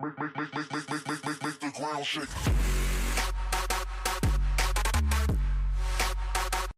the ground shake.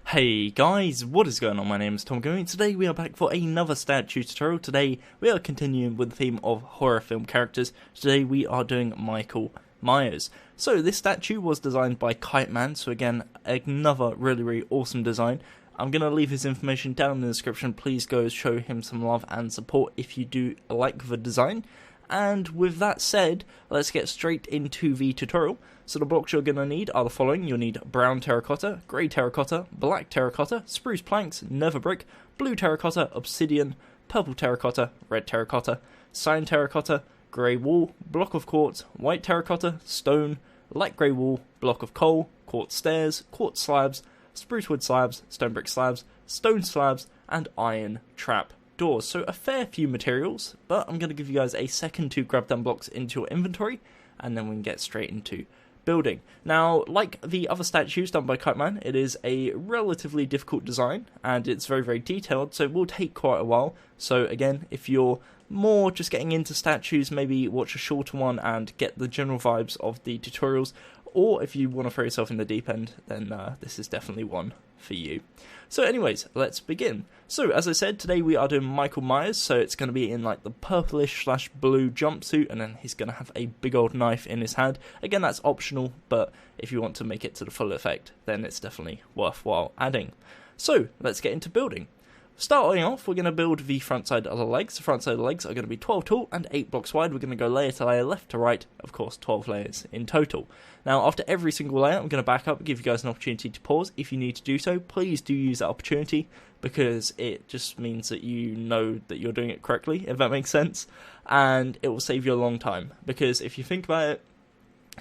Hey guys, what is going on? My name is Tom Gummy. Today we are back for another statue tutorial. Today we are continuing with the theme of horror film characters. Today we are doing Michael Myers. So this statue was designed by Kite Man, so again, another really awesome design. I'm going to leave his information down in the description. Please go show him some love and support if you do like the design. And with that said, let's get straight into the tutorial. So the blocks you're going to need are the following. You'll need brown terracotta, grey terracotta, black terracotta, spruce planks, nether brick, blue terracotta, obsidian, purple terracotta, red terracotta, cyan terracotta, grey wool, block of quartz, white terracotta, stone, light grey wool, block of coal, quartz stairs, quartz slabs, spruce wood slabs, stone brick slabs, stone slabs, and iron trap doors. So a fair few materials, but I'm going to give you guys a second to grab them blocks into your inventory, and then we can get straight into building. Now, like the other statues done by Kite Man, it is a relatively difficult design, and it's very detailed, so it will take quite a while. So again, if you're more just getting into statues, maybe watch a shorter one and get the general vibes of the tutorials, or if you want to throw yourself in the deep end, then this is definitely one for you. So anyways, let's begin. So as I said, today we are doing Michael Myers, so it's going to be in like the purplish / blue jumpsuit, and then he's going to have a big old knife in his hand. Again, that's optional, but if you want to make it to the full effect, then it's definitely worthwhile adding. So let's get into building. Starting off, we're going to build the front side of the legs. The front side of the legs are going to be 12 tall and 8 blocks wide. We're going to go layer to layer, left to right, of course 12 layers in total. Now after every single layer, I'm going to back up, give you guys an opportunity to pause. If you need to do so, please do use that opportunity, because it just means that you know that you're doing it correctly, if that makes sense, and it will save you a long time, because if you think about it,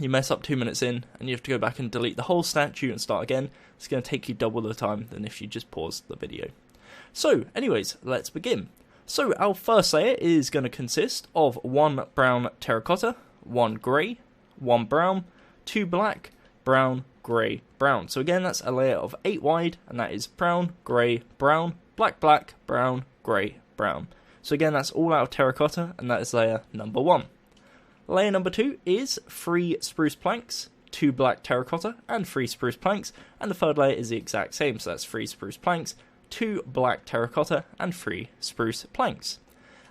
you mess up 2 minutes in, and you have to go back and delete the whole statue and start again. It's going to take you double the time than if you just pause the video. So, anyways, let's begin. So, our first layer is going to consist of 1 brown terracotta, 1 grey, 1 brown, 2 black, brown, grey, brown. So again, that's a layer of 8 wide, and that is brown, grey, brown, black, brown, grey, brown. So again, that's all out of terracotta, and that is layer number 1. Layer number 2 is 3 spruce planks, 2 black terracotta, and 3 spruce planks, and the third layer is the exact same, so that's 3 spruce planks, 2 black terracotta, and 3 spruce planks.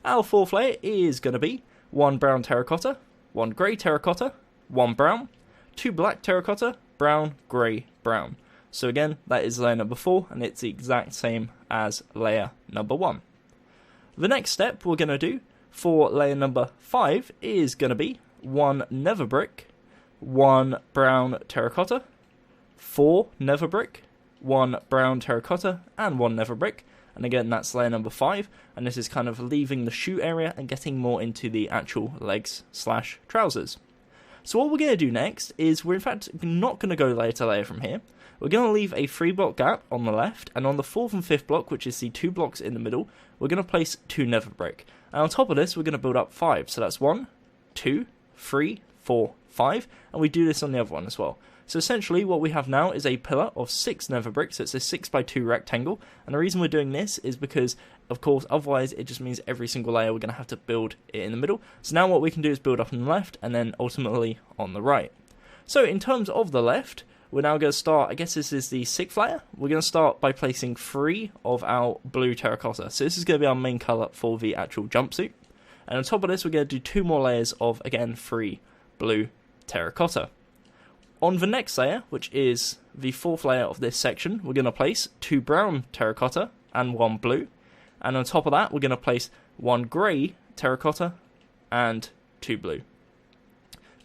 Our fourth layer is going to be 1 brown terracotta, 1 grey terracotta, 1 brown, 2 black terracotta, brown, grey, brown. So again, that is layer number 4, and it's the exact same as layer number 1. The next step we're going to do for layer number 5 is going to be 1 nether brick, 1 brown terracotta, 4 nether brick, 1 brown terracotta, and 1 nether brick. And again, that's layer number 5, and this is kind of leaving the shoe area and getting more into the actual legs / trousers. So what we're going to do next is we're in fact not going to go layer to layer from here. We're going to leave a 3 block gap on the left, and on the 4th and 5th block, which is the 2 blocks in the middle, we're going to place 2 nether brick. And on top of this, we're going to build up 5. So that's 1, 2, 3, 4, 5, and we do this on the other one as well. So essentially what we have now is a pillar of 6 nether bricks, so it's a 6x2 rectangle, and the reason we're doing this is because, of course, otherwise it just means every single layer we're going to have to build it in the middle. So now what we can do is build up on the left, and then ultimately on the right. So in terms of the left, we're now going to start, I guess this is the 6th layer, we're going to start by placing 3 of our blue terracotta. So this is going to be our main colour for the actual jumpsuit. And on top of this, we're going to do 2 more layers of, again, 3 blue terracotta. On the next layer, which is the 4th layer of this section, we're going to place 2 brown terracotta and 1 blue. And on top of that, we're going to place 1 grey terracotta and 2 blue.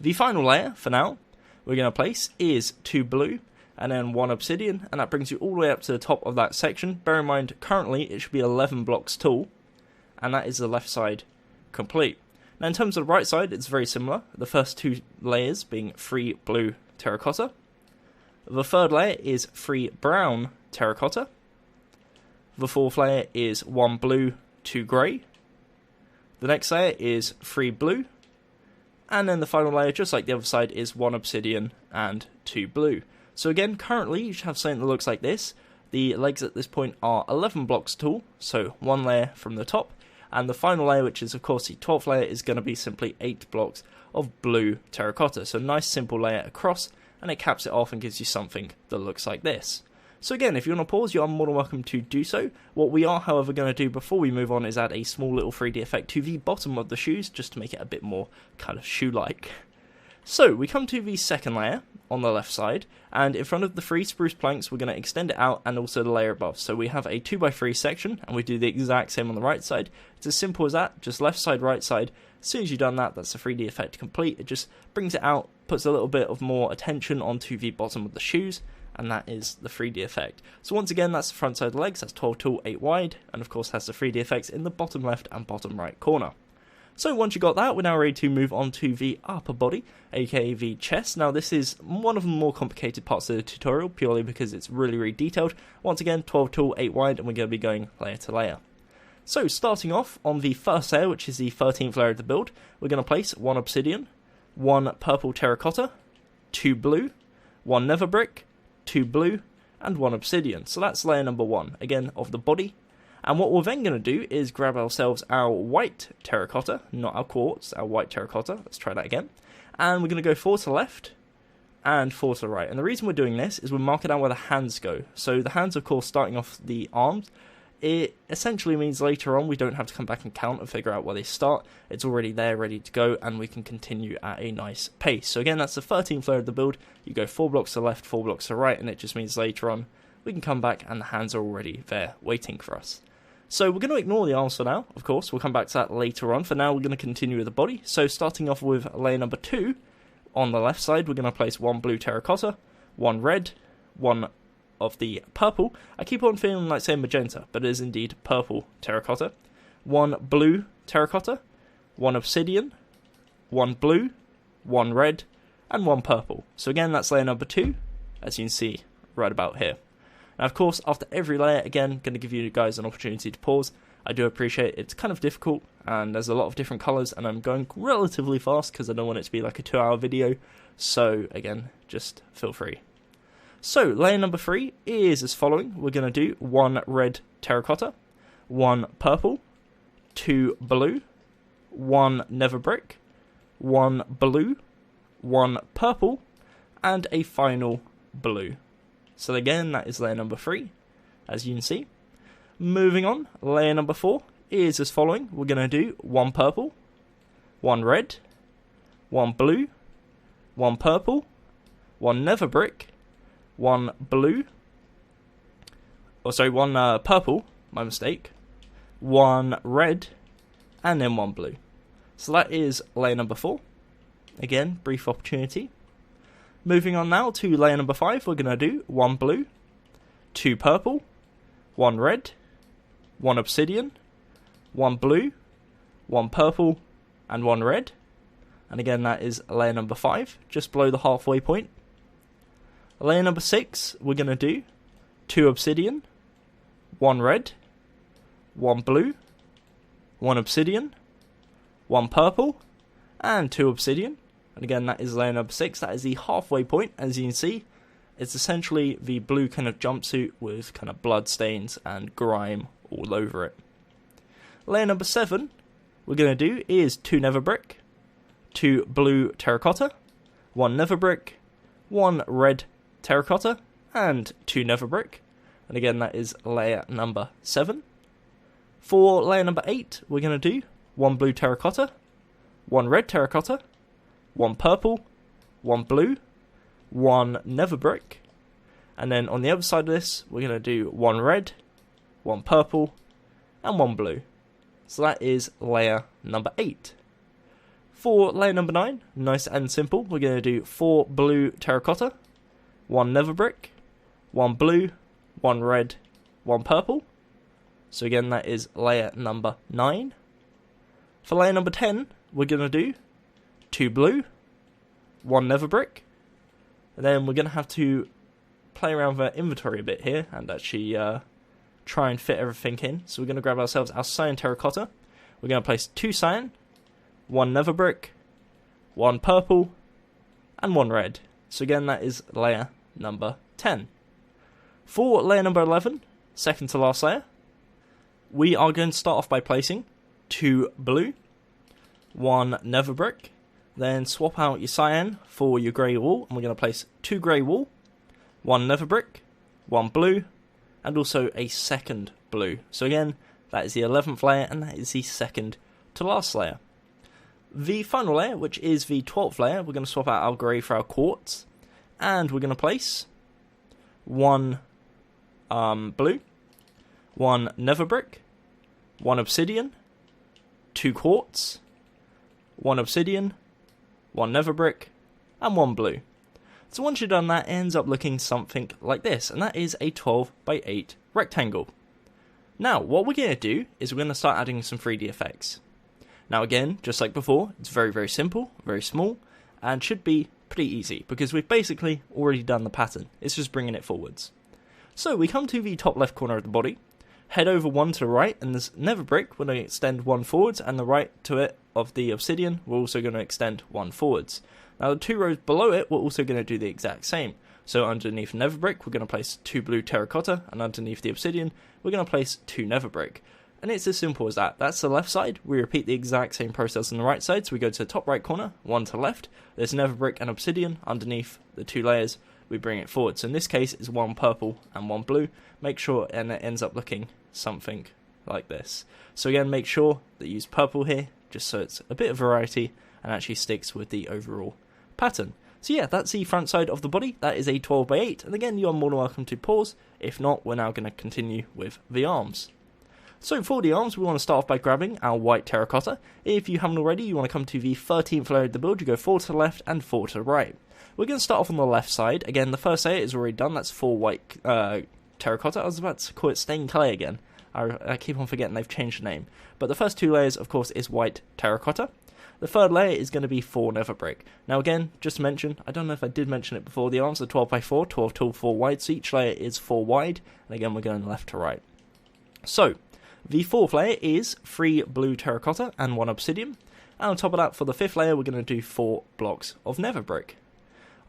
The final layer, for now, we're going to place is 2 blue and then 1 obsidian, and that brings you all the way up to the top of that section. Bear in mind, currently it should be 11 blocks tall, and that is the left side complete. Now in terms of the right side, it's very similar. The first 2 layers being 3 blue terracotta. The third layer is 3 brown terracotta. The 4th layer is 1 blue, 2 grey. The next layer is 3 blue. And then the final layer, just like the other side, is 1 obsidian and 2 blue. So again, currently you should have something that looks like this. The legs at this point are 11 blocks tall, so 1 layer from the top. And the final layer, which is of course the 12th layer, is going to be simply 8 blocks of blue terracotta. So nice simple layer across, and it caps it off and gives you something that looks like this. So again, if you want to pause, you are more than welcome to do so. What we are, however, going to do before we move on is add a small little 3D effect to the bottom of the shoes, just to make it a bit more kind of shoe-like. So we come to the second layer on the left side, and in front of the 3 spruce planks, we're going to extend it out and also the layer above. So we have a 2x3 section, and we do the exact same on the right side. It's as simple as that, just left side, right side. As soon as you've done that, that's the 3D effect complete. It just brings it out, puts a little bit of more attention onto the bottom of the shoes, and that is the 3D effect. So once again, that's the front side of the legs, that's 12 tall, 8 wide, and of course has the 3D effects in the bottom left and bottom right corner. So once you got that, we're now ready to move on to the upper body, aka the chest. Now this is one of the more complicated parts of the tutorial, purely because it's really detailed. Once again, 12 tall, 8 wide, and we're going to be going layer to layer. So starting off on the first layer, which is the 13th layer of the build, we're going to place 1 obsidian, 1 purple terracotta, 2 blue, 1 nether brick, 2 blue, and 1 obsidian. So that's layer number 1, again, of the body. And what we're then going to do is grab ourselves our white terracotta, not our quartz, our white terracotta. Let's try that again. And we're going to go 4 to the left and 4 to the right. And the reason we're doing this is we're marking out where the hands go. So the hands, of course, starting off the arms, it essentially means later on we don't have to come back and count and figure out where they start. It's already there, ready to go, and we can continue at a nice pace. So again, that's the 13th layer of the build. You go 4 blocks to the left, 4 blocks to the right, and it just means later on we can come back and the hands are already there waiting for us. So we're going to ignore the arms for now, of course. We'll come back to that later on. For now, we're going to continue with the body. So starting off with layer number 2, on the left side, we're going to place 1 blue terracotta, 1 red, 1 of the purple. I keep on feeling like saying magenta, but it is indeed purple terracotta. 1 blue terracotta, 1 obsidian, 1 blue, 1 red, and 1 purple. So again, that's layer number 2, as you can see right about here. Now, of course, after every layer, again, going to give you guys an opportunity to pause. I do appreciate it's kind of difficult, and there's a lot of different colours, and I'm going relatively fast because I don't want it to be like a 2-hour video. So, again, just feel free. So, layer number 3 is as following. We're going to do 1 red terracotta, 1 purple, 2 blue, 1 nether brick, 1 blue, 1 purple, and a final blue. So again, that is layer number 3, as you can see. Moving on, layer number 4 is as following. We're going to do 1 purple, 1 red, 1 blue, 1 purple, 1 nether brick, 1 blue, 1 purple, my mistake, 1 red, and then 1 blue. So that is layer number 4. Again, brief opportunity. Moving on now to layer number 5, we're going to do 1 blue, 2 purple, 1 red, 1 obsidian, 1 blue, 1 purple, and 1 red. And again, that is layer number 5, just below the halfway point. Layer number 6, we're going to do 2 obsidian, 1 red, 1 blue, 1 obsidian, 1 purple, and 2 obsidian. And again, that is layer number 6. That is the halfway point, as you can see. It's essentially the blue kind of jumpsuit with kind of blood stains and grime all over it. Layer number 7 we're going to do is 2 nether brick, 2 blue terracotta, 1 nether brick, 1 red terracotta, and 2 nether brick. And again, that is layer number 7. For layer number 8, we're going to do 1 blue terracotta, 1 red terracotta, 1 purple, 1 blue, 1 nether brick, and then on the other side of this, we're going to do 1 red, 1 purple, and 1 blue. So that is layer number 8. For layer number 9, nice and simple, we're going to do 4 blue terracotta, 1 nether brick, 1 blue, 1 red, 1 purple. So again, that is layer number 9. For layer number 10, we're going to do 2 blue, 1 nether brick, and then we're going to have to play around with our inventory a bit here and actually try and fit everything in. So we're going to grab ourselves our cyan terracotta. We're going to place 2 cyan, 1 nether brick, 1 purple, and 1 red. So again, that is layer number 10. For layer number 11, second to last layer, we are going to start off by placing 2 blue, 1 nether brick, then swap out your cyan for your grey wool, and we're going to place 2 grey wool, 1 nether brick, 1 blue, and also a second blue. So again, that is the 11th layer, and that is the second to last layer. The final layer, which is the 12th layer, we're going to swap out our grey for our quartz, and we're going to place 1 blue, 1 nether brick, 1 obsidian, 2 quartz, 1 obsidian, 1 nether brick, and 1 blue. So once you've done that, it ends up looking something like this, and that is a 12 by 8 rectangle. Now, what we're going to do is we're going to start adding some 3D effects. Now again, just like before, it's very, very simple, very small, and should be pretty easy, because we've basically already done the pattern. It's just bringing it forwards. So we come to the top left corner of the body, head over 1 to the right, and this nether brick, we're going to extend 1 forwards, and the right to it of the obsidian, we're also going to extend 1 forwards. Now the 2 rows below it, we're also going to do the exact same. So underneath nether brick, we're going to place 2 blue terracotta, and underneath the obsidian, we're going to place 2 nether brick. And it's as simple as that. That's the left side. We repeat the exact same process on the right side. So we go to the top right corner, 1 to left. There's nether brick and obsidian underneath the 2 layers. We bring it forward. So in this case, it's 1 purple and 1 blue. Make sure, and it ends up looking something like this. So again, make sure that you use purple here, just so it's a bit of variety and actually sticks with the overall pattern. So yeah, that's the front side of the body. That is a 12 by 8. And again, you are more than welcome to pause. If not, we're now going to continue with the arms. So for the arms, we want to start off by grabbing our white terracotta. If you haven't already, you want to come to the 13th layer of the build. You go 4 to the left and 4 to the right. We're going to start off on the left side. Again, the first layer is already done. That's 4 white terracotta. I was about to call it stained clay again. I keep on forgetting they've changed the name. But the first 2 layers, of course, is white terracotta. The third layer is going to be 4 nether brick. Now again, just to mention, I don't know if I did mention it before, the arms are 12 by 4, 12 tall, 4 wide, so each layer is 4 wide, and again we're going left to right. So, the 4th layer is 3 blue terracotta and 1 obsidian, and on top of that, for the 5th layer, we're going to do 4 blocks of nether brick.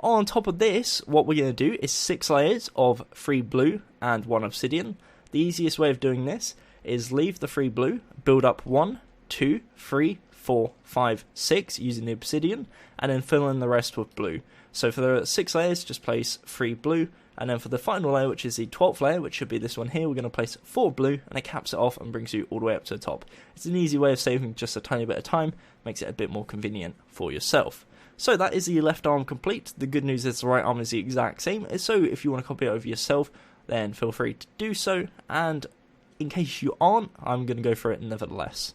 On top of this, what we're going to do is 6 layers of 3 blue and 1 obsidian. The easiest way of doing this is leave the 3 blue, build up 1, 2, 3, 4, 5, 6 using the obsidian, and then fill in the rest with blue. So for the 6 layers, just place 3 blue, and then for the final layer, which is the 12th layer, which should be this one here, we're going to place 4 blue, and it caps it off and brings you all the way up to the top. It's an easy way of saving just a tiny bit of time, makes it a bit more convenient for yourself. So that is the left arm complete. The good news is the right arm is the exact same, so if you want to copy it over yourself, then feel free to do so, and in case you aren't, I'm going to go for it nevertheless.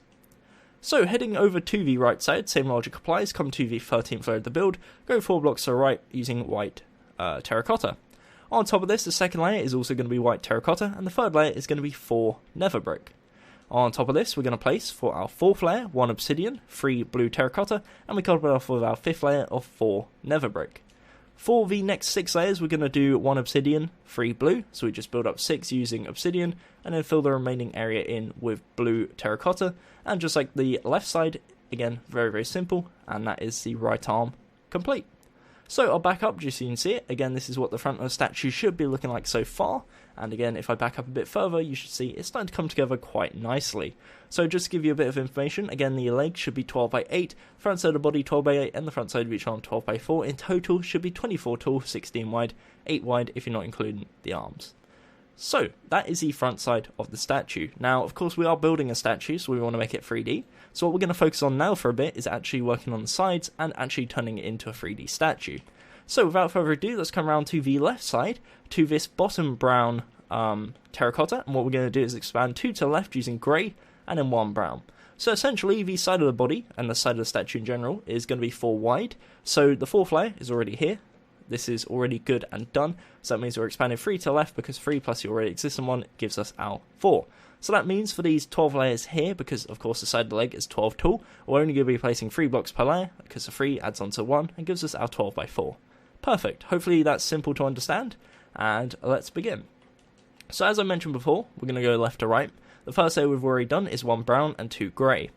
So heading over to the right side, same logic applies, come to the 13th layer of the build, go 4 blocks to the right using white terracotta. On top of this, the second layer is also going to be white terracotta, and the third layer is going to be 4 nether brick. On top of this, we're going to place, for our 4th layer, 1 obsidian, 3 blue terracotta, and we top it off with our 5th layer of 4 nether brick. For the next 6 layers, we're going to do 1 obsidian, 3 blue, so we just build up 6 using obsidian, and then fill the remaining area in with blue terracotta, and just like the left side, again, very, very simple, and that is the right arm complete. So I'll back up just so you can see it. Again, this is what the front of the statue should be looking like so far. And again, if I back up a bit further, you should see it's starting to come together quite nicely. So just to give you a bit of information, again, the legs should be 12 by 8, front side of the body 12 by 8, and the front side of each arm 12 by 4. In total, should be 24 tall, 16 wide, 8 wide if you're not including the arms. So, that is the front side of the statue. Now, of course, we are building a statue, so we want to make it 3D. So what we're going to focus on now for a bit is actually working on the sides and actually turning it into a 3D statue. So, without further ado, let's come around to the left side, to this bottom brown terracotta. And what we're going to do is expand 2 to the left using grey, and then 1 brown. So essentially, the side of the body, and the side of the statue in general, is going to be 4 wide. So the 4th layer is already here. This is already good and done, so that means we're expanding 3 to the left, because 3 plus the already existing one gives us our 4. So that means for these 12 layers here, because of course the side of the leg is 12 tall, we're only going to be placing 3 blocks per layer, because the 3 adds on to 1 and gives us our 12 by 4. Perfect, hopefully that's simple to understand, and let's begin. So as I mentioned before, we're going to go left to right. The first layer we've already done is 1 brown and 2 grey.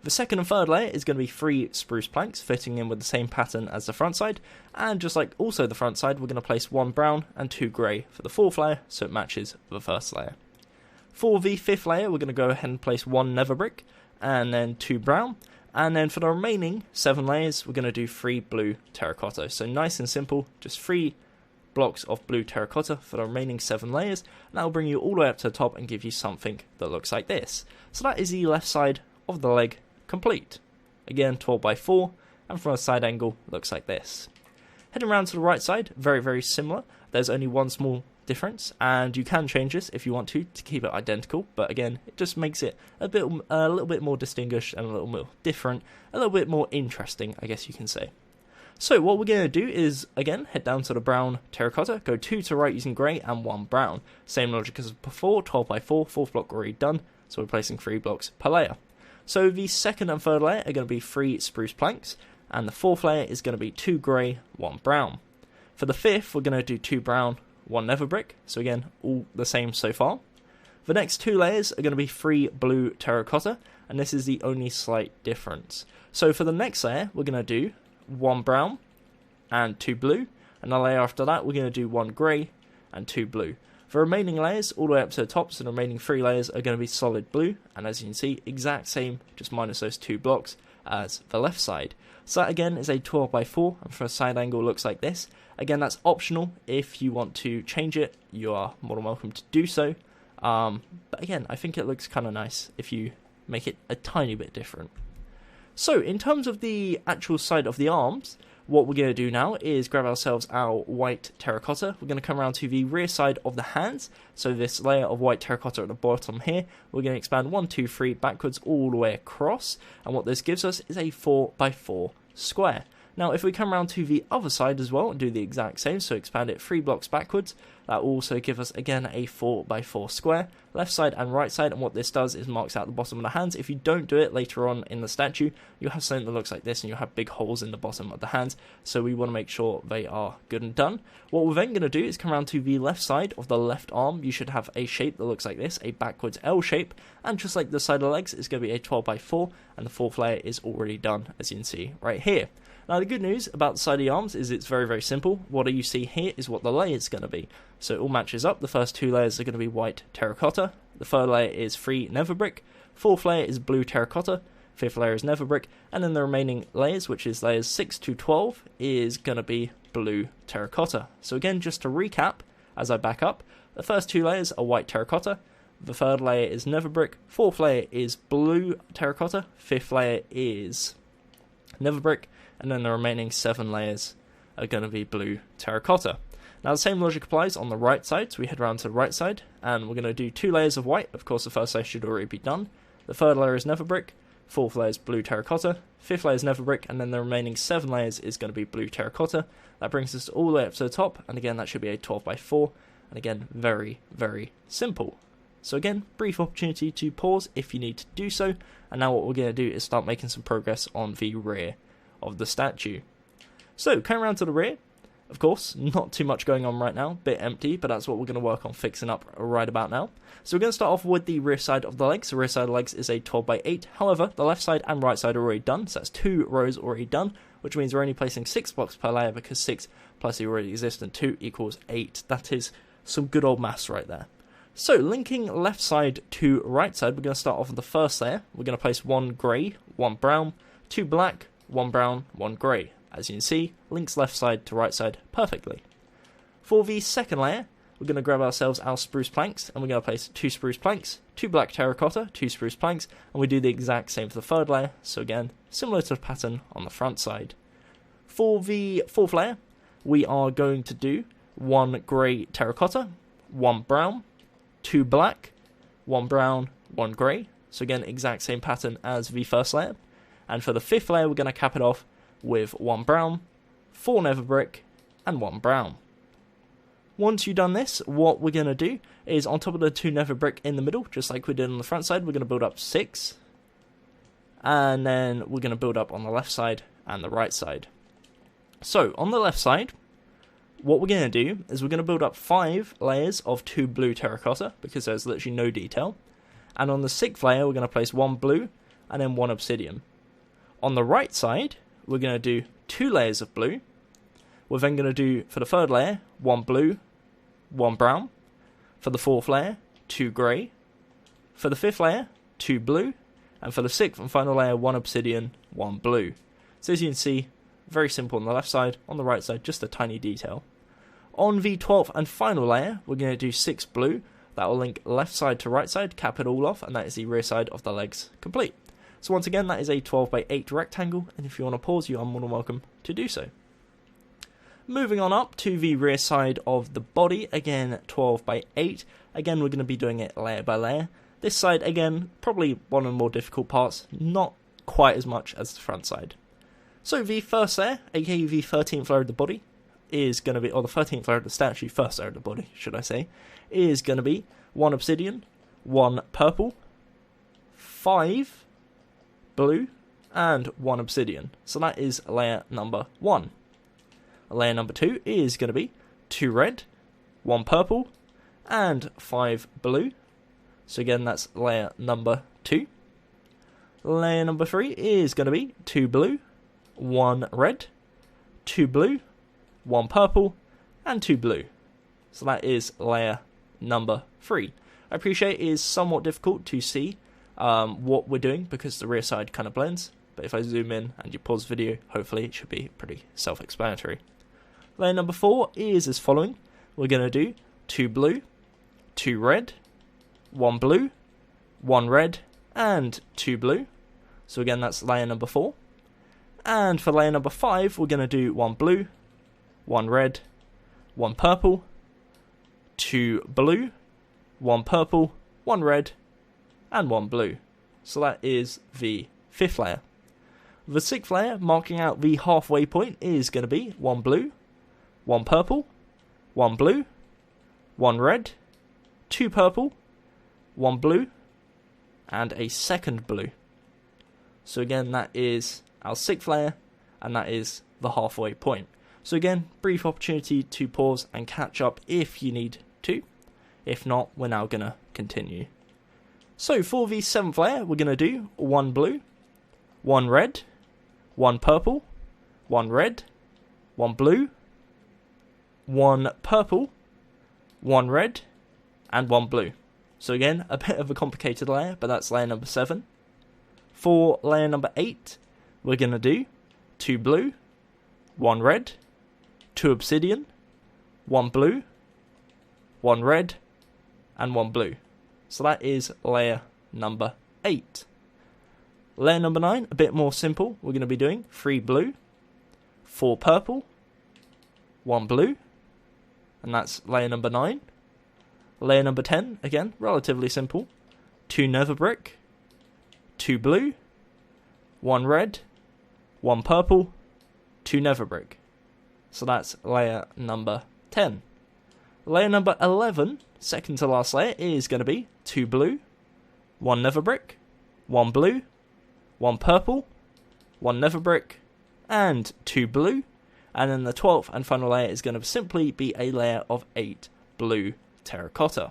The second and third layer is going to be 3 spruce planks, fitting in with the same pattern as the front side, and just like also the front side, we're going to place 1 brown and 2 grey for the 4th layer, so it matches the first layer. For the 5th layer, we're going to go ahead and place 1 nether brick, and then 2 brown. And then for the remaining 7 layers, we're going to do 3 blue terracotta. So nice and simple, just 3 blocks of blue terracotta for the remaining 7 layers, and that will bring you all the way up to the top and give you something that looks like this. So that is the left side of the leg complete. Again, 12 by 4, and from a side angle, looks like this. Heading around to the right side, very, very similar. There's only one small difference, and you can change this if you want to keep it identical, but again, it just makes it a little bit more distinguished and a little more different, a little bit more interesting, I guess you can say. So what we're going to do is, again, head down to the brown terracotta, go 2 to right using grey, and 1 brown. Same logic as before, 12 by 4, 4th block already done, so we're placing 3 blocks per layer. So the second and third layer are going to be 3 spruce planks, and the 4th layer is going to be 2 grey, 1 brown. For the 5th, we're going to do 2 brown, 1 nether brick, so again, all the same so far. The next 2 layers are going to be 3 blue terracotta, and this is the only slight difference. So for the next layer, we're going to do 1 brown and 2 blue, and the layer after that we're going to do 1 grey and 2 blue. The remaining layers all the way up to the top, so the remaining 3 layers are going to be solid blue, and as you can see, exact same, just minus those 2 blocks as the left side. So that again is a 12 by 4, and for a side angle looks like this. Again, that's optional. If you want to change it, you are more than welcome to do so. But again, I think it looks kind of nice if you make it a tiny bit different. So, in terms of the actual side of the arms, what we're going to do now is grab ourselves our white terracotta. We're going to come around to the rear side of the hands. So this layer of white terracotta at the bottom here, we're going to expand 1, 2, 3 backwards all the way across. And what this gives us is a 4 by 4 square. Now, if we come around to the other side as well and do the exact same, so expand it 3 blocks backwards, that will also give us, again, a 4 by 4 square, left side and right side, and what this does is marks out the bottom of the hands. If you don't do it later on in the statue, you'll have something that looks like this, and you'll have big holes in the bottom of the hands, so we want to make sure they are good and done. What we're then going to do is come around to the left side of the left arm. You should have a shape that looks like this, a backwards L shape, and just like the side of the legs, it's going to be a 12 by 4, and the 4th layer is already done, as you can see right here. Now, the good news about the side of the arms is it's very, very simple. What you see here is what the layer is going to be. So it all matches up. The first 2 layers are going to be white terracotta. The 3rd layer is 3 nether brick. 4th layer is blue terracotta. 5th layer is nether brick. And then the remaining layers, which is layers 6 to 12, is going to be blue terracotta. So again, just to recap, as I back up, the first 2 layers are white terracotta. The 3rd layer is nether brick. 4th layer is blue terracotta. 5th layer is nether brick. And then the remaining 7 layers are going to be blue terracotta. Now the same logic applies on the right side, so we head around to the right side, and we're going to do 2 layers of white. Of course, the first layer should already be done. The 3rd layer is nether brick, 4th layer is blue terracotta, 5th layer is nether brick, and then the remaining 7 layers is going to be blue terracotta. That brings us all the way up to the top, and again, that should be a 12 by 4, and again, very, very simple. So again, brief opportunity to pause if you need to do so, and now what we're going to do is start making some progress on the rear of the statue. So, coming around to the rear, of course, not too much going on right now, bit empty, but that's what we're going to work on fixing up right about now. So we're going to start off with the rear side of the legs. The rear side of the legs is a 12 by 8, however, the left side and right side are already done, so that's 2 rows already done, which means we're only placing 6 blocks per layer because 6 plus the already existent 2 equals 8. That is some good old maths right there. So, linking left side to right side, we're going to start off with the first layer. We're going to place 1 grey, 1 brown, 2 black, 1 brown, 1 grey. As you can see, links left side to right side perfectly. For the second layer, we're going to grab ourselves our spruce planks, and we're going to place 2 spruce planks, 2 black terracotta, 2 spruce planks, and we do the exact same for the third layer, so again, similar to the pattern on the front side. For the fourth layer, we are going to do 1 grey terracotta, 1 brown, 2 black, 1 brown, 1 grey, so again, exact same pattern as the first layer. And for the 5th layer, we're going to cap it off with 1 brown, 4 nether brick, and 1 brown. Once you've done this, what we're going to do is on top of the 2 nether brick in the middle, just like we did on the front side, we're going to build up 6. And then we're going to build up on the left side and the right side. So, on the left side, what we're going to do is we're going to build up 5 layers of 2 blue terracotta, because there's literally no detail. And on the 6th layer, we're going to place 1 blue and then 1 obsidian. On the right side, we're going to do 2 layers of blue. We're then going to do, for the 3rd layer, 1 blue, 1 brown. For the 4th layer, 2 grey. For the 5th layer, 2 blue. And for the 6th and final layer, 1 obsidian, 1 blue. So as you can see, very simple on the left side, on the right side, just a tiny detail. On the 12th and final layer, we're going to do 6 blue. That will link left side to right side, cap it all off, and that is the rear side of the legs complete. So once again, that is a 12 by 8 rectangle, and if you want to pause, you are more than welcome to do so. Moving on up to the rear side of the body, again 12 by 8. Again, we're going to be doing it layer by layer. This side, again, probably one of the more difficult parts, not quite as much as the front side. So the first layer, aka the 13th layer of the body, is going to be, or the 13th layer of the statue, first layer of the body, should I say, is going to be 1 obsidian, 1 purple, 5 blue, and 1 obsidian. So that is layer number 1. Layer number 2 is going to be 2 red, 1 purple, and 5 blue. So again, that's layer number 2. Layer number 3 is going to be 2 blue, 1 red, 2 blue, 1 purple, and 2 blue. So that is layer number 3. I appreciate it is somewhat difficult to see what we're doing because the rear side kind of blends. But if I zoom in and you pause the video, hopefully it should be pretty self-explanatory. Layer number 4 is as following. We're going to do 2 blue, 2 red, 1 blue, 1 red, and 2 blue. So again, that's layer number 4. And for layer number 5, we're going to do 1 blue, 1 red, 1 purple, 2 blue, 1 purple, 1 red, and 1 blue. So that is the 5th layer. The 6th layer, marking out the halfway point, is going to be 1 blue, 1 purple, 1 blue, 1 red, 2 purple, 1 blue, and a second blue. So again, that is our 6th layer, and that is the halfway point. So again, brief opportunity to pause and catch up if you need to. If not, we're now going to continue. So for the 7th layer, we're going to do 1 blue, 1 red, 1 purple, 1 red, 1 blue, 1 purple, 1 red, and 1 blue. So again, a bit of a complicated layer, but that's layer number 7. For layer number 8, we're going to do 2 blue, 1 red, 2 obsidian, 1 blue, 1 red, and 1 blue. So that is layer number 8. Layer number 9, a bit more simple. We're going to be doing 3 blue, 4 purple, 1 blue, and that's layer number 9. Layer number 10, again, relatively simple. 2 nether brick, 2 blue, 1 red, 1 purple, 2 nether brick. So that's layer number 10. Layer number 11, second to last layer, is going to be 2 blue, 1 nether brick, 1 blue, 1 purple, 1 nether brick, and 2 blue. And then the 12th and final layer is going to simply be a layer of 8 blue terracotta.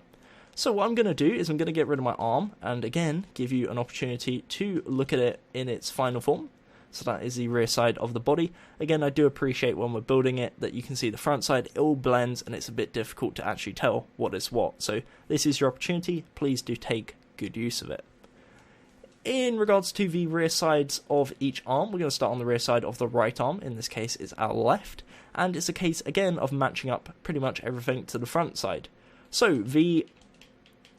So what I'm going to do is I'm going to get rid of my arm and again give you an opportunity to look at it in its final form. So that is the rear side of the body. Again, I do appreciate when we're building it that you can see the front side, it all blends and it's a bit difficult to actually tell what is what. So this is your opportunity, please do take good use of it. In regards to the rear sides of each arm, we're going to start on the rear side of the right arm. In this case, it's our left. And it's a case, again, of matching up pretty much everything to the front side. So the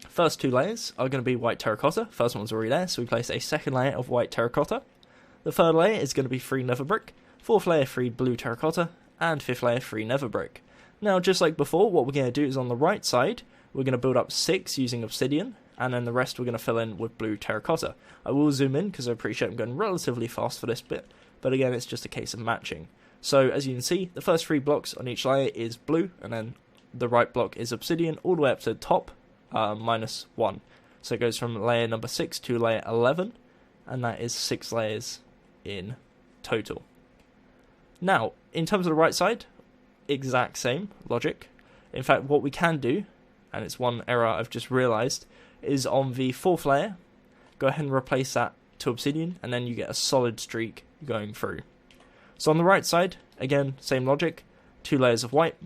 first 2 layers are going to be white terracotta. First one's already there, so we place a second layer of white terracotta. The third layer is going to be 3 nether brick. 4th layer, 3 blue terracotta. And 5th layer, 3 nether brick. Now, just like before, what we're going to do is on the right side, we're going to build up 6 using obsidian. And then the rest we're going to fill in with blue terracotta. I will zoom in because I appreciate I'm going relatively fast for this bit, but again it's just a case of matching. So as you can see, the first 3 blocks on each layer is blue, and then the right block is obsidian all the way up to the top, minus 1. So it goes from layer number 6 to layer 11, and that is 6 layers in total. Now, in terms of the right side, exact same logic. In fact, what we can do, and it's one error I've just realised, is on the 4th layer, go ahead and replace that to obsidian, and then you get a solid streak going through. So on the right side, again, same logic, 2 layers of white,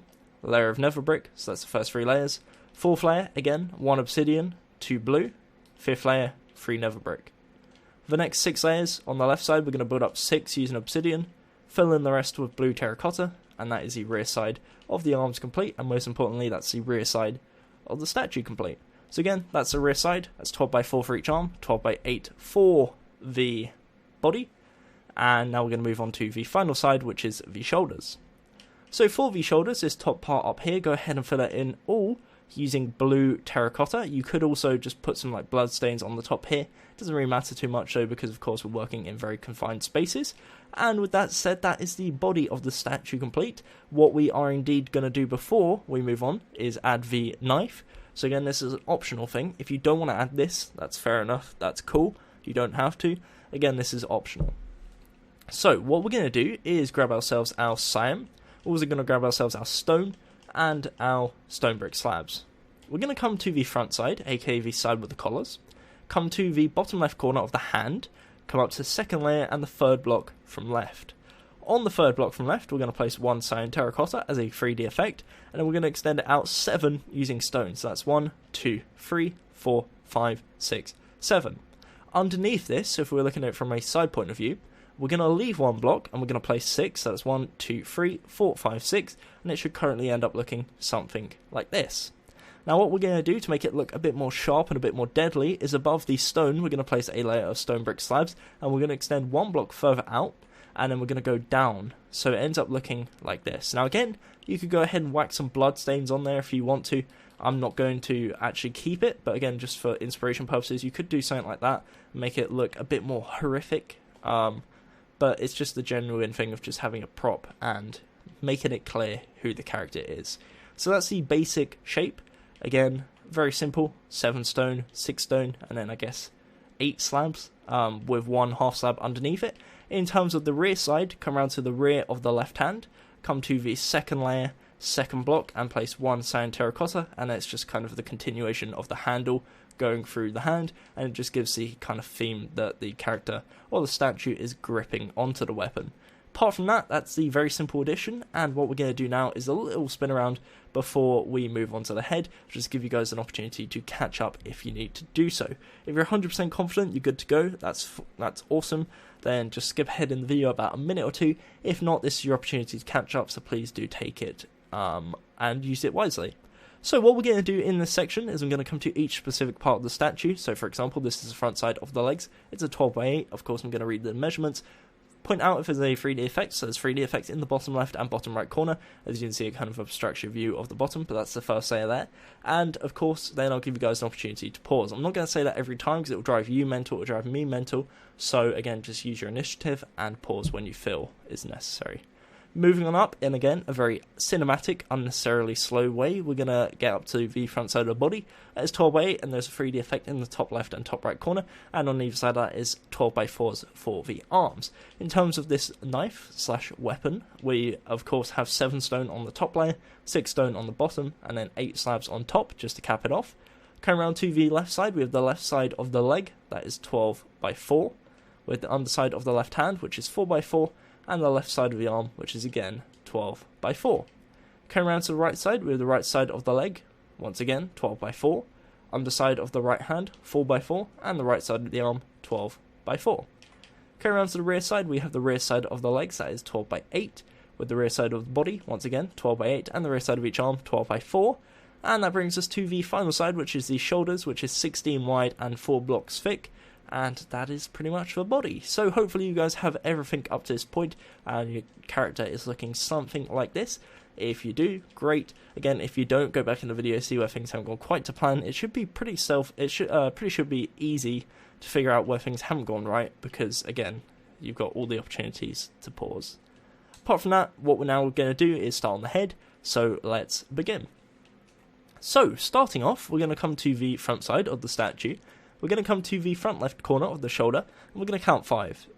a layer of nether brick, so that's the first 3 layers. 4th layer, again, 1 obsidian, 2 blue, 5th layer, 3 nether brick. For the next 6 layers, on the left side we're going to build up 6 using obsidian, fill in the rest with blue terracotta, and that is the rear side of the arms complete, and most importantly that's the rear side of the statue complete. So again, that's the rear side, that's 12 by 4 for each arm, 12 by 8 for the body, and now we're going to move on to the final side, which is the shoulders. So for the shoulders, this top part up here, go ahead and fill it in all using blue terracotta. You could also just put some like blood stains on the top here. It doesn't really matter too much though, because of course we're working in very confined spaces. And with that said, that is the body of the statue complete. What we are indeed going to do before we move on is add the knife. So again, this is an optional thing. If you don't want to add this, that's fair enough, that's cool. You don't have to. Again, this is optional. So what we're going to do is grab ourselves our cyan. We're also going to grab ourselves our stone and our stone brick slabs. We're going to come to the front side, aka the side with the collars. Come to the bottom left corner of the hand. Come up to the second layer and the third block from left. On the third block from left, we're going to place 1 cyan terracotta as a 3D effect, and then we're going to extend it out 7 using stone. So that's 1, 2, 3, 4, 5, 6, 7. Underneath this, so if we're looking at it from a side point of view, we're going to leave 1 block and we're going to place 6. So that's 1, 2, 3, 4, 5, 6, and it should currently end up looking something like this. Now what we're going to do to make it look a bit more sharp and a bit more deadly is above the stone, we're going to place a layer of stone brick slabs, and we're going to extend 1 block further out, and then we're going to go down, so it ends up looking like this. Now again, you could go ahead and whack some blood stains on there if you want to. I'm not going to actually keep it, but again, just for inspiration purposes, you could do something like that, make it look a bit more horrific, but it's just the genuine thing of just having a prop and making it clear who the character is. So that's the basic shape. Again, very simple, 7 stone, 6 stone, and then I guess 8 slabs with 1 half slab underneath it. In terms of the rear side, come around to the rear of the left hand, come to the second layer, second block, and place 1 cyan terracotta, and it's just kind of the continuation of the handle going through the hand, and it just gives the kind of theme that the character or the statue is gripping onto the weapon. Apart from that, that's the very simple addition, and what we're going to do now is a little spin around before we move on to the head, just give you guys an opportunity to catch up if you need to do so. If you're 100% confident, you're good to go, that's awesome, then just skip ahead in the video about a minute or 2. If not, this is your opportunity to catch up, so please do take it and use it wisely. So what we're going to do in this section is I'm going to come to each specific part of the statue. So for example, this is the front side of the legs, it's a 12 by 8, of course I'm going to read the measurements, point out if there's a 3D effect, so there's 3D effects in the bottom left and bottom right corner. As you can see, a kind of obstruction view of the bottom, but that's the first layer there. And of course, then I'll give you guys an opportunity to pause. I'm not going to say that every time because it will drive you mental, it will drive me mental. So again, just use your initiative and pause when you feel is necessary. Moving on up, and again, a very cinematic, unnecessarily slow way, we're going to get up to the front side of the body. That is 12 by 8, and there's a 3D effect in the top left and top right corner, and on either side of that is 12 by 4s for the arms. In terms of this knife slash weapon, we of course have 7 stone on the top layer, 6 stone on the bottom, and then 8 slabs on top, just to cap it off. Coming around to the left side, we have the left side of the leg, that is 12 by 4, with the underside of the left hand, which is 4 by 4, and the left side of the arm, which is again 12 by 4. Coming around to the right side, we have the right side of the leg, once again 12 by 4, underside of the right hand 4 by 4, and the right side of the arm 12 by 4. Coming around to the rear side, we have the rear side of the legs, that is 12 by 8, with the rear side of the body, once again 12 by 8, and the rear side of each arm 12 by 4. And that brings us to the final side, which is the shoulders, which is 16 wide and 4 blocks thick. And that is pretty much the body. So hopefully you guys have everything up to this point and your character is looking something like this. If you do, great. Again, if you don't, go back in the video, see where things haven't gone quite to plan. It should be pretty should be easy to figure out where things haven't gone right, because again, you've got all the opportunities to pause. Apart from that, what we're now going to do is start on the head, so let's begin. So starting off, we're going to come to the front side of the statue. We're going to come to the front left corner of the shoulder, and we're going to count 5.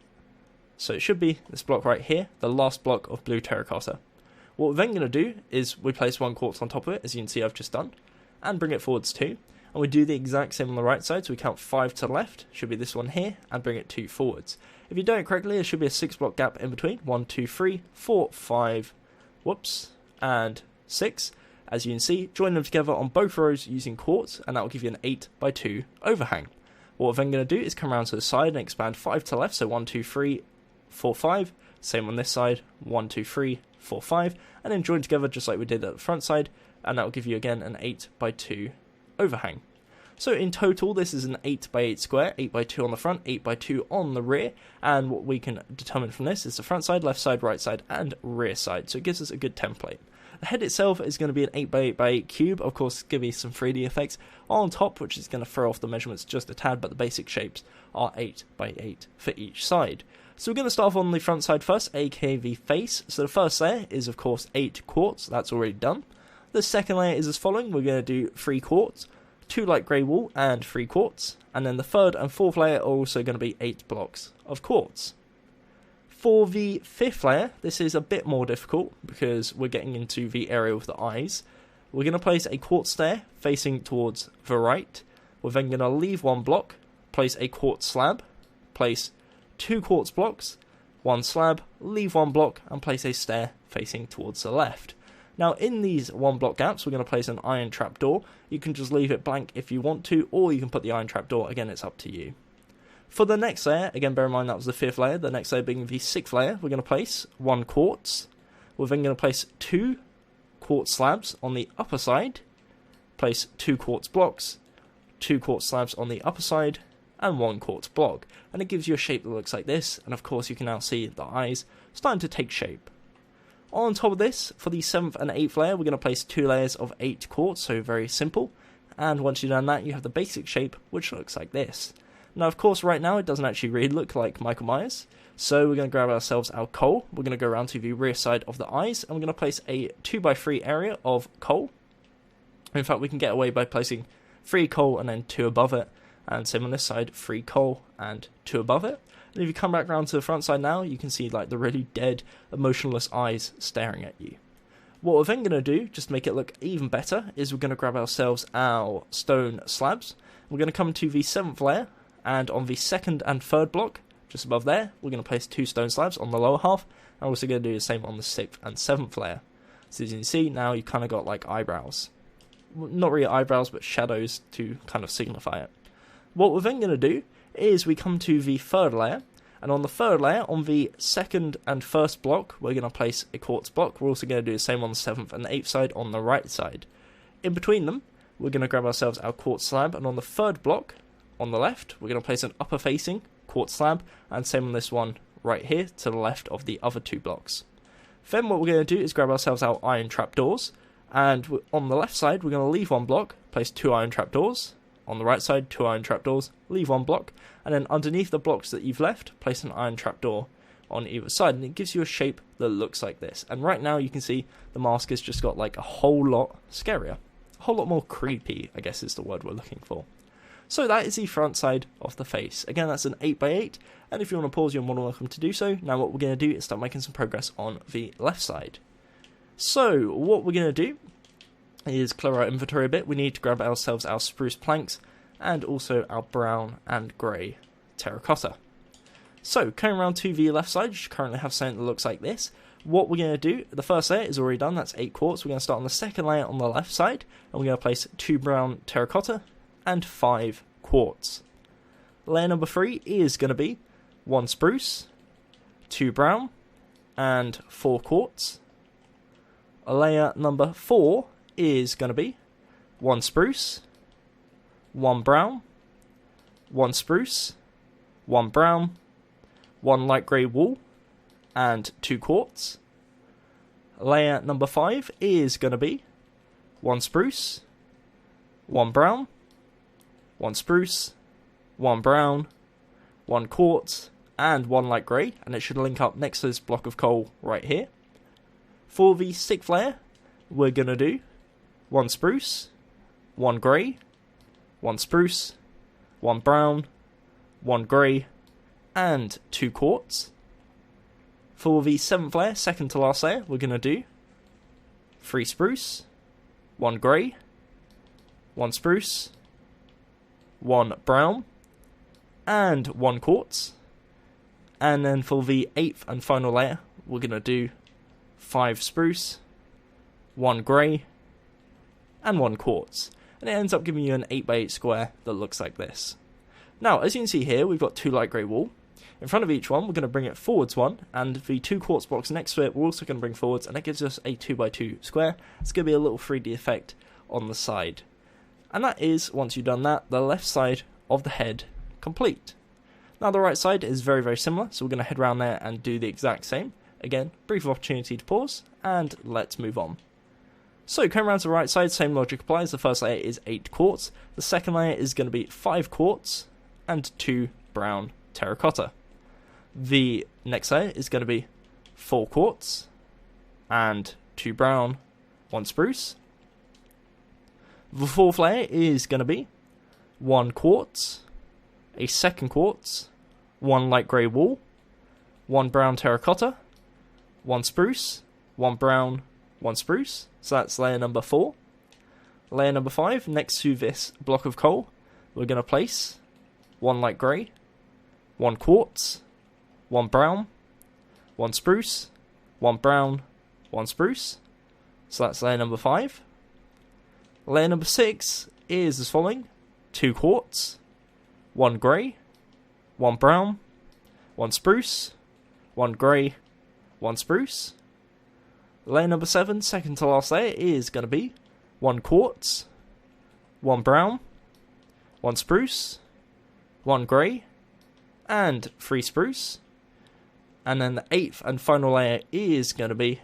So it should be this block right here, the last block of blue terracotta. What we're then going to do is we place 1 quartz on top of it, as you can see I've just done, and bring it forwards 2. And we do the exact same on the right side, so we count 5 to the left, should be this one here, and bring it 2 forwards. If you're doing it correctly, there should be a 6 block gap in between, 1, 2, 3, 4, 5, and 6. As you can see, join them together on both rows using quartz, and that will give you an 8 by 2 overhang. What What we're then going to do is come around to the side and expand 5 to the left, so 1, 2, 3, 4, 5. Same on this side, 1, 2, 3, 4, 5, and then join together just like we did at the front side, and that will give you again an 8 by 2 overhang. So in total, this is an 8 by 8 square, 8 by 2 on the front, 8 by 2 on the rear, and what we can determine from this is the front side, left side, right side, and rear side, so it gives us a good template. The head itself is going to be an 8 by 8 by 8 cube, of course give me some 3D effects on top, which is going to throw off the measurements just a tad, but the basic shapes are 8 by 8 for each side. So we're going to start off on the front side first, aka the face. So the first layer is of course 8 quartz, that's already done. The second layer is as following, we're going to do 3 quartz, 2 light grey wool and 3 quartz, and then the third and fourth layer are also going to be 8 blocks of quartz. For the fifth layer, this is a bit more difficult because we're getting into the area with the eyes. We're going to place a quartz stair facing towards the right. We're then going to leave 1 block, place a quartz slab, place 2 quartz blocks, 1 slab, leave 1 block, and place a stair facing towards the left. Now in these 1 block gaps, we're going to place an iron trapdoor. You can just leave it blank if you want to, or you can put the iron trapdoor, again it's up to you. For the next layer, again bear in mind that was the 5th layer, the next layer being the 6th layer, we're going to place 1 quartz. We're then going to place 2 quartz slabs on the upper side, place 2 quartz blocks, 2 quartz slabs on the upper side, and 1 quartz block. And it gives you a shape that looks like this, and of course you can now see the eyes starting to take shape. On top of this, for the 7th and 8th layer, we're going to place 2 layers of 8 quartz, so very simple. And once you've done that, you have the basic shape, which looks like this. Now, of course, right now, it doesn't actually really look like Michael Myers. So we're going to grab ourselves our coal. We're going to go around to the rear side of the eyes, and we're going to place a 2x3 area of coal. In fact, we can get away by placing 3 coal and then 2 above it. And same on this side, 3 coal and 2 above it. And if you come back around to the front side now, you can see like the really dead, emotionless eyes staring at you. What we're then going to do, just to make it look even better, is we're going to grab ourselves our stone slabs. We're going to come to the 7th layer, and on the 2nd and 3rd block, just above there, we're going to place 2 stone slabs on the lower half. And we're also going to do the same on the 6th and 7th layer. So as you can see, now you've kind of got like eyebrows. Not really eyebrows, but shadows to kind of signify it. What we're then going to do is we come to the 3rd layer, and on the 3rd layer, on the 2nd and 1st block, we're going to place a quartz block. We're also going to do the same on the 7th and 8th side on the right side. In between them, we're going to grab ourselves our quartz slab, and on the 3rd block, on the left, we're going to place an upper facing quartz slab, and same on this one right here to the left of the other 2 blocks. Then what we're going to do is grab ourselves our iron trapdoors, and on the left side, we're going to leave 1 block, place 2 iron trapdoors. On the right side, 2 iron trapdoors, leave 1 block, and then underneath the blocks that you've left, place an iron trapdoor on either side, and it gives you a shape that looks like this. And right now you can see the mask has just got like a whole lot scarier, a whole lot more creepy, I guess is the word we're looking for. So that is the front side of the face. Again, that's an 8 by 8, and if you want to pause, you're more than welcome to do so. Now what we're going to do is start making some progress on the left side. So what we're going to do is clear our inventory a bit. We need to grab ourselves our spruce planks and also our brown and grey terracotta. So coming around to the left side, you should currently have something that looks like this. What we're going to do, the first layer is already done, that's 8 quartz. We're going to start on the 2nd layer on the left side, and we're going to place 2 brown terracotta and 5 quartz. Layer number 3 is going to be 1 spruce, 2 brown, and 4 quartz. Layer number 4 is going to be 1 spruce, 1 brown, 1 spruce, 1 brown, 1 light grey wool, and 2 quartz. Layer number 5 is going to be 1 spruce, 1 brown, 1 spruce, 1 brown, 1 quartz, and 1 light grey, and it should link up next to this block of coal right here. For the 6th layer, we're going to do 1 spruce, 1 grey, 1 spruce, 1 brown, 1 grey, and 2 quartz. For the 7th layer, second to last layer, we're going to do 3 spruce, 1 grey, 1 spruce, 1 brown, and 1 quartz. And then for the 8th and final layer, we're going to do 5 spruce, 1 grey, and 1 quartz. And it ends up giving you an 8 by 8 square that looks like this. Now, as you can see here, we've got 2 light grey wool. In front of each one, we're going to bring it forwards 1, and the 2 quartz blocks next to it, we're also going to bring forwards, and that gives us a 2x2 square. It's going to be a little 3D effect on the side. And that is, once you've done that, the left side of the head complete. Now the right side is very, very similar, so we're going to head around there and do the exact same. Again, brief opportunity to pause, and let's move on. So, coming around to the right side, same logic applies. The first layer is 8 quartz, the second layer is going to be 5 quartz, and 2 brown terracotta. The next layer is going to be 4 quartz, and 2 brown, 1 spruce. The fourth layer is going to be 1 quartz, a second quartz, 1 light grey wool, 1 brown terracotta, 1 spruce, 1 brown, 1 spruce. So that's layer number 4. Layer number 5, next to this block of coal, we're going to place 1 light grey, 1 quartz, 1 brown, 1 spruce, 1 brown, 1 spruce. So that's layer number 5. Layer number 6 is as following: 2 quartz, 1 grey, 1 brown, 1 spruce, 1 grey, 1 spruce. Layer number 7, second to last layer, is going to be 1 quartz, 1 brown, 1 spruce, 1 grey, and 3 spruce. And then the 8th and final layer is going to be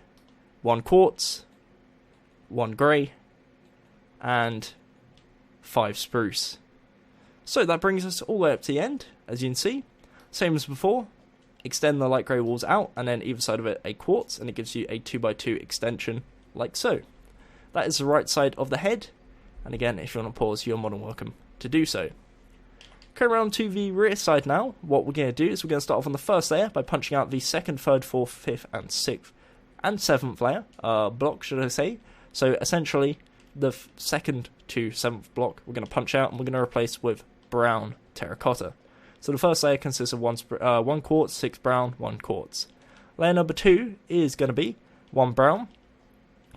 1 quartz, 1 grey, and 5 spruce. So that brings us all the way up to the end, as you can see. Same as before, extend the light grey walls out, and then either side of it a quartz, and it gives you a 2x2 extension, like so. That is the right side of the head, and again, if you want to pause, you're more than welcome to do so. Coming around to the rear side now, what we're going to do is we're going to start off on the first layer by punching out the 2nd, 3rd, 4th, 5th, and 6th, and 7th layer, block should I say. So essentially, the 2nd to 7th block we're going to punch out, and we're going to replace with brown terracotta. So the first layer consists of 1 quartz, 6 brown, 1 quartz. Layer number 2 is going to be 1 brown,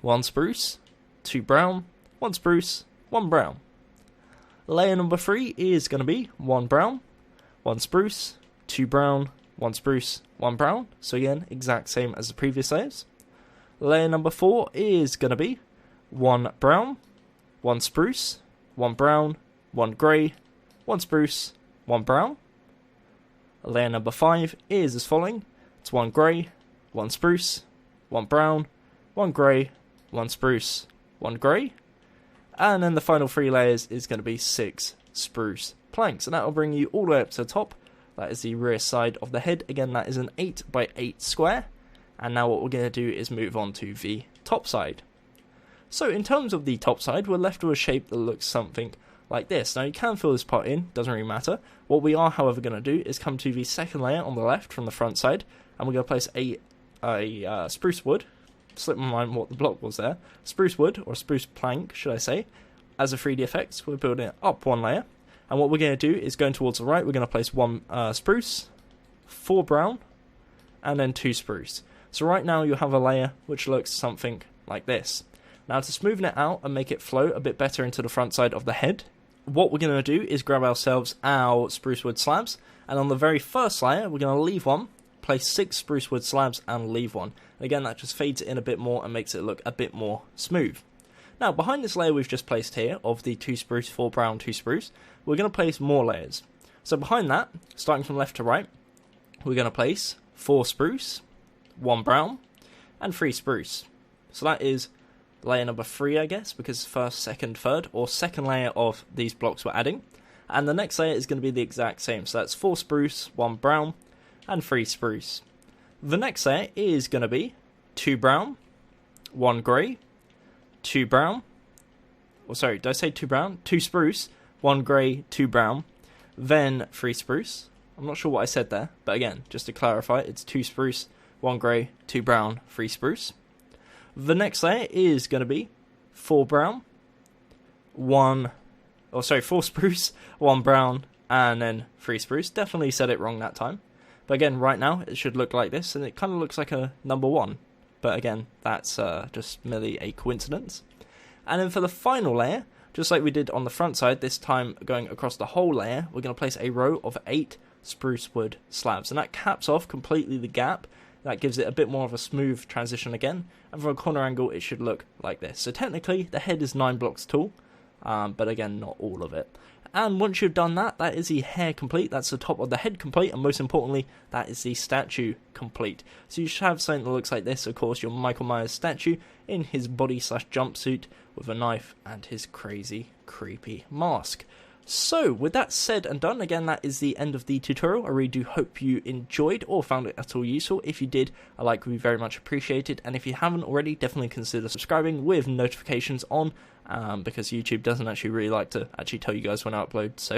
1 spruce, 2 brown, 1 spruce, 1 brown. Layer number 3 is going to be 1 brown, 1 spruce, 2 brown, 1 spruce, 1 brown. So again, exact same as the previous layers. Layer number 4 is going to be 1 brown, 1 spruce, 1 brown, 1 grey, 1 spruce, 1 brown. Layer number 5 is as following: it's 1 grey, 1 spruce, 1 brown, 1 grey, 1 spruce, 1 grey. And then the final 3 layers is going to be 6 spruce planks, and that will bring you all the way up to the top. That is the rear side of the head. Again, that is an 8x8 square. And now what we're going to do is move on to the top side. So in terms of the top side, we're left with a shape that looks something like this. Now you can fill this part in, doesn't really matter. What we are however going to do is come to the second layer on the left from the front side, and we're going to place a spruce wood, slipped my mind what the block was there, spruce wood, or spruce plank should I say, as a 3D effect. We're building it up 1 layer, and what we're going to do is going towards the right, we're going to place 1 spruce, 4 brown, and then 2 spruce. So right now you have a layer which looks something like this. Now to smoothen it out and make it flow a bit better into the front side of the head, what we're going to do is grab ourselves our spruce wood slabs, and on the very first layer we're going to leave 1, place 6 spruce wood slabs and leave 1. And again, that just fades it in a bit more and makes it look a bit more smooth. Now behind this layer we've just placed here of the 2 spruce, 4 brown, 2 spruce, we're going to place more layers. So behind that, starting from left to right, we're going to place 4 spruce, 1 brown, and 3 spruce. So that is layer number 3, I guess, because first, second, third, or second layer of these blocks we're adding. And the next layer is going to be the exact same. So that's 4 spruce, 1 brown, and 3 spruce. The next layer is going to be 2 brown, 1 grey, 2 brown. Oh, sorry, did I say 2 brown? 2 spruce, 1 grey, 2 brown, then 3 spruce. I'm not sure what I said there, but again, just to clarify, it's 2 spruce, 1 grey, 2 brown, 3 spruce. The next layer is going to be 4 brown, 4 spruce, 1 brown, and then 3 spruce. Definitely said it wrong that time. But again, right now, it should look like this, and it kind of looks like a number 1. But again, that's just merely a coincidence. And then for the final layer, just like we did on the front side, this time going across the whole layer, we're going to place a row of 8 spruce wood slabs, and that caps off completely the gap. That gives it a bit more of a smooth transition again, and from a corner angle it should look like this. So technically the head is 9 blocks tall, but again not all of it. And once you've done that, that is the hair complete, that's the top of the head complete, and most importantly, that is the statue complete. So you should have something that looks like this, of course, your Michael Myers statue in his body/jumpsuit with a knife and his crazy, creepy mask. So, with that said and done, again, that is the end of the tutorial. I really do hope you enjoyed or found it at all useful. If you did, a like would be very much appreciated. And if you haven't already, definitely consider subscribing with notifications on, because YouTube doesn't actually really like to actually tell you guys when I upload. So,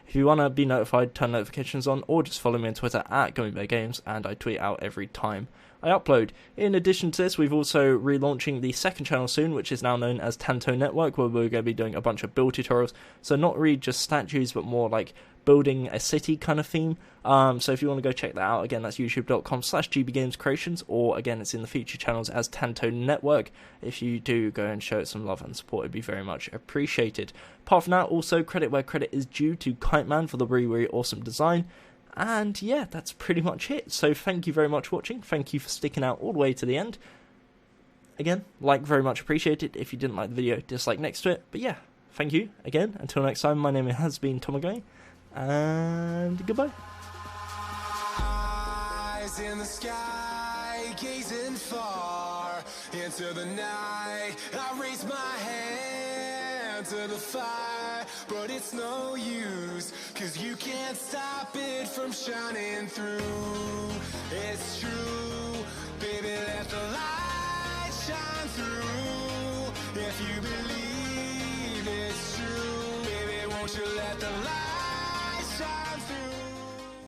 if you want to be notified, turn notifications on, or just follow me on Twitter at GummyBearGames, and I tweet out every time I upload. In addition to this, we've also relaunching the second channel soon, which is now known as Tanto Network, where we're going to be doing a bunch of build tutorials. So not really just statues, but more like building a city kind of theme. So if you want to go check that out, again, that's youtube.com/gbgamescreations, or again, it's in the future channels as Tanto Network. If you do, go and show it some love and support, it'd be very much appreciated. Apart from that, also credit where credit is due to Kite Man for the really, really awesome design. And yeah, that's pretty much it. So thank you very much for watching. Thank you for sticking out all the way to the end. Again, like very much appreciated. If you didn't like the video, dislike next to it. But yeah, thank you again. Until next time, my name has been Tomagami, and goodbye. Eyes in the sky, gazing far into the night. I raise my hand to the fire, but it's no use, 'cause you can't stop it from shining through. It's true, baby, let the light shine through. If you believe it's true, baby, won't you let the light